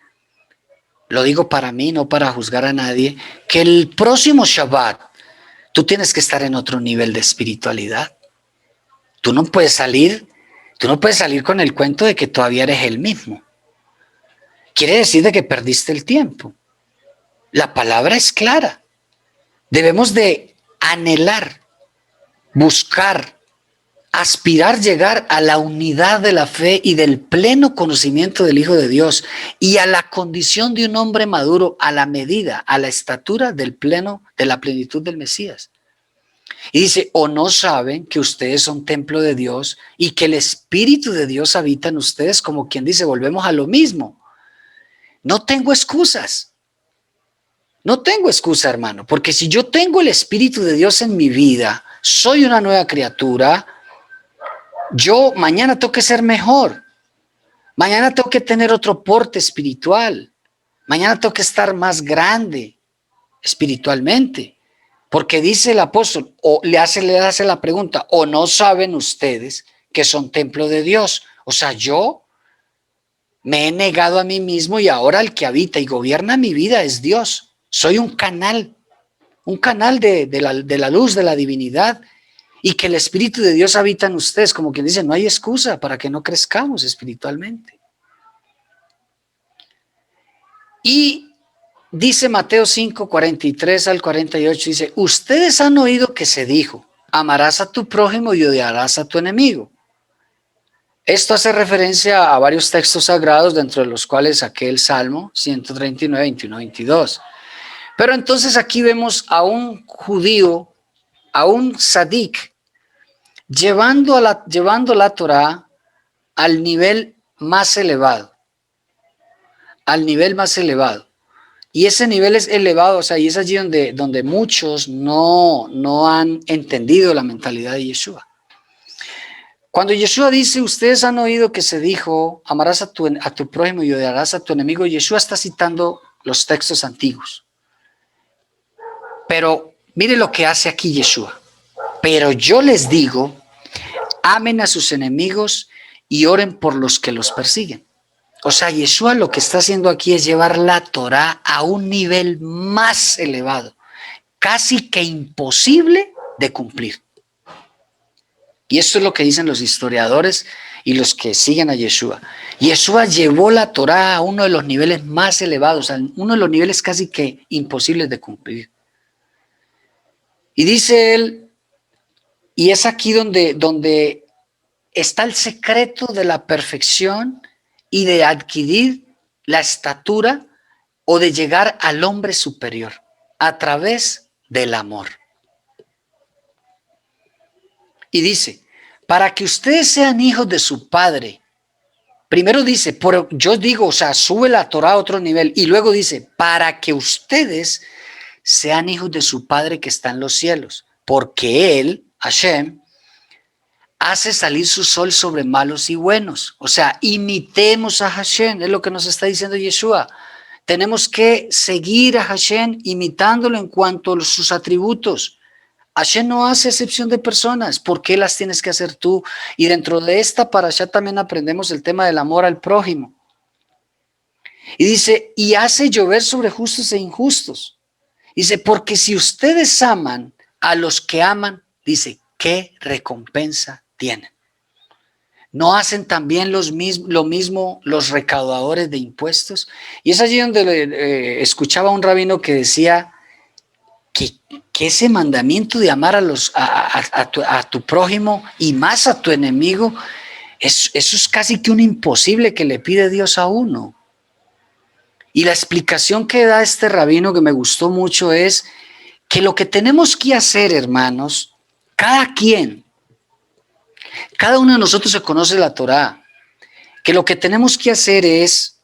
S3: lo digo para mí, no para juzgar a nadie, que el próximo Shabbat tú tienes que estar en otro nivel de espiritualidad. Tú no puedes salir con el cuento de que todavía eres el mismo. Quiere decir de que perdiste el tiempo. La palabra es clara. Debemos de anhelar, buscar, aspirar llegar a la unidad de la fe y del pleno conocimiento del Hijo de Dios y a la condición de un hombre maduro, a la medida, a la estatura de la plenitud del Mesías. Y dice, ¿o no saben que ustedes son templo de Dios y que el Espíritu de Dios habita en ustedes? Como quien dice, volvemos a lo mismo. No tengo excusas. No tengo excusa, hermano, porque si yo tengo el Espíritu de Dios en mi vida, soy una nueva criatura, yo mañana tengo que ser mejor. Mañana tengo que tener otro porte espiritual. Mañana tengo que estar más grande espiritualmente. Porque dice el apóstol, o le hace la pregunta, ¿o no saben ustedes que son templo de Dios? O sea, yo me he negado a mí mismo y ahora el que habita y gobierna mi vida es Dios. Soy un canal de la luz, de la divinidad, y que el Espíritu de Dios habita en ustedes. Como quien dice, no hay excusa para que no crezcamos espiritualmente. Y dice Mateo 5, 43 al 48, dice, ustedes han oído que se dijo, amarás a tu prójimo y odiarás a tu enemigo. Esto hace referencia a varios textos sagrados, dentro de los cuales saqué el Salmo 139, 21, 22. Pero entonces aquí vemos a un judío, a un sadik, llevando la Torah al nivel más elevado. Al nivel más elevado. Y ese nivel es elevado, o sea, y es allí donde muchos no han entendido la mentalidad de Yeshua. Cuando Yeshua dice, ustedes han oído que se dijo, amarás a tu prójimo y odiarás a tu enemigo, Yeshua está citando los textos antiguos. Pero mire lo que hace aquí Yeshua. Pero yo les digo, amen a sus enemigos y oren por los que los persiguen. O sea, Yeshua lo que está haciendo aquí es llevar la Torá a un nivel más elevado, casi que imposible de cumplir. Y esto es lo que dicen los historiadores y los que siguen a Yeshua. Yeshua llevó la Torá a uno de los niveles más elevados, a uno de los niveles casi que imposibles de cumplir. Y dice él, y es aquí donde está el secreto de la perfección y de adquirir la estatura o de llegar al hombre superior a través del amor. Y dice, para que ustedes sean hijos de su Padre. Primero dice, yo digo, o sea, sube la Torá a otro nivel. Y luego dice, para que ustedes sean hijos de su Padre que está en los cielos. Porque Él, Hashem, hace salir su sol sobre malos y buenos. O sea, imitemos a Hashem, es lo que nos está diciendo Yeshua. Tenemos que seguir a Hashem imitándolo en cuanto a sus atributos. Hashem no hace excepción de personas. ¿Por qué las tienes que hacer tú? Y dentro de esta parashá también aprendemos el tema del amor al prójimo. Y dice, y hace llover sobre justos e injustos. Dice, porque si ustedes aman a los que aman, dice, ¿qué recompensa tienen? ¿No hacen también lo mismo los recaudadores de impuestos? Y es allí donde escuchaba a un rabino que decía que ese mandamiento de amar a tu prójimo y más a tu enemigo, eso es casi que un imposible que le pide Dios a uno. Y la explicación que da este rabino que me gustó mucho es que lo que tenemos que hacer, hermanos, cada uno de nosotros se conoce la Torá, que lo que tenemos que hacer es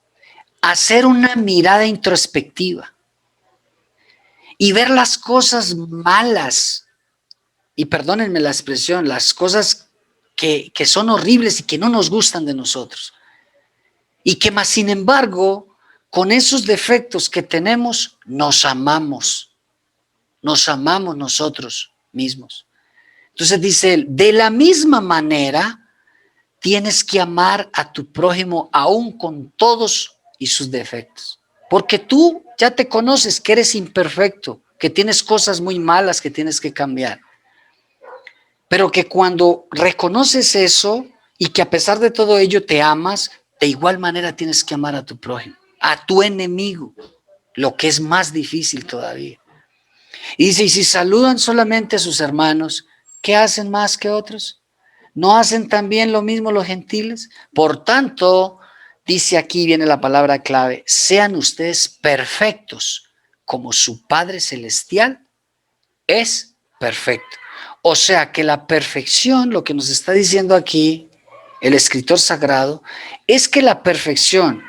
S3: hacer una mirada introspectiva y ver las cosas malas, y perdónenme la expresión, las cosas que son horribles y que no nos gustan de nosotros. Y que más sin embargo, con esos defectos que tenemos, nos amamos nosotros mismos. Entonces dice él, de la misma manera, tienes que amar a tu prójimo aún con todos y sus defectos. Porque tú ya te conoces que eres imperfecto, que tienes cosas muy malas que tienes que cambiar. Pero que cuando reconoces eso y que a pesar de todo ello te amas, de igual manera tienes que amar a tu prójimo, a tu enemigo, lo que es más difícil todavía. Y dice, y si saludan solamente a sus hermanos, ¿qué hacen más que otros? ¿No hacen también lo mismo los gentiles? Por tanto, dice aquí, viene la palabra clave, sean ustedes perfectos como su Padre Celestial es perfecto. O sea que la perfección, lo que nos está diciendo aquí el escritor sagrado, es que la perfección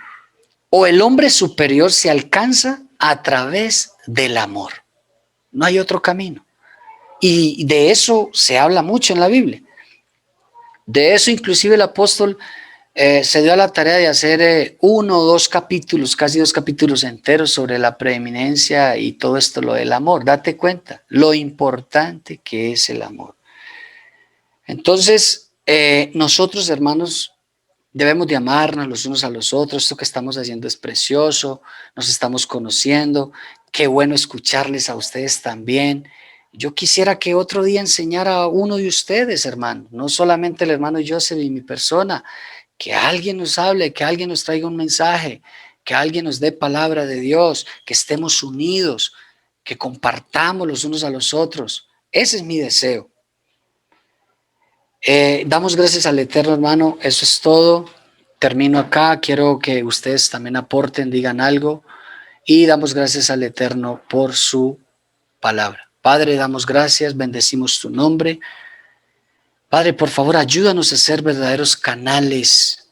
S3: o el hombre superior se alcanza a través del amor. No hay otro camino. Y de eso se habla mucho en la Biblia. De eso inclusive el apóstol se dio a la tarea de hacer 1 o 2 capítulos, casi 2 capítulos enteros sobre la preeminencia y todo esto, lo del amor. Date cuenta lo importante que es el amor. Entonces, nosotros, hermanos, debemos de amarnos los unos a los otros. Esto que estamos haciendo es precioso, nos estamos conociendo. Qué bueno escucharles a ustedes también. Yo quisiera que otro día enseñara a uno de ustedes, hermano, no solamente el hermano Joseph y mi persona, que alguien nos hable, que alguien nos traiga un mensaje, que alguien nos dé palabra de Dios, que estemos unidos, que compartamos los unos a los otros. Ese es mi deseo. Damos gracias al Eterno, hermano. Eso es todo. Termino acá. Quiero que ustedes también aporten, digan algo. Y damos gracias al Eterno por su palabra. Padre, damos gracias, bendecimos tu nombre. Padre, por favor, ayúdanos a ser verdaderos canales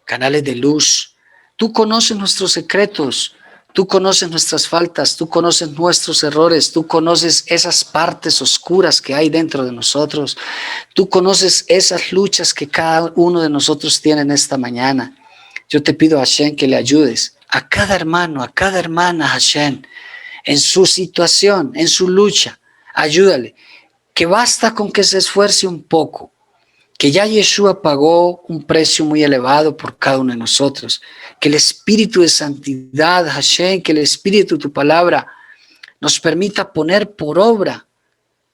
S3: de luz. Tú conoces nuestros secretos. Tú conoces nuestras faltas, tú conoces nuestros errores, tú conoces esas partes oscuras que hay dentro de nosotros. Tú conoces esas luchas que cada uno de nosotros tiene en esta mañana. Yo te pido, Hashem, que le ayudes a cada hermano, a cada hermana, Hashem, en su situación, en su lucha. Ayúdale, que basta con que se esfuerce un poco, que ya Yeshua pagó un precio muy elevado por cada uno de nosotros, que el Espíritu de Santidad, Hashem, que el Espíritu de tu palabra nos permita poner por obra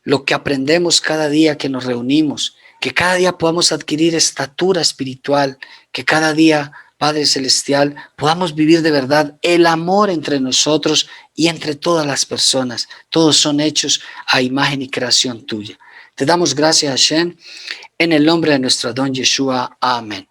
S3: lo que aprendemos cada día que nos reunimos, que cada día podamos adquirir estatura espiritual, que cada día, Padre Celestial, podamos vivir de verdad el amor entre nosotros y entre todas las personas. Todos son hechos a imagen y creación tuya. Te damos gracias, Hashem, en el nombre de nuestro Adón Yeshua. Amén.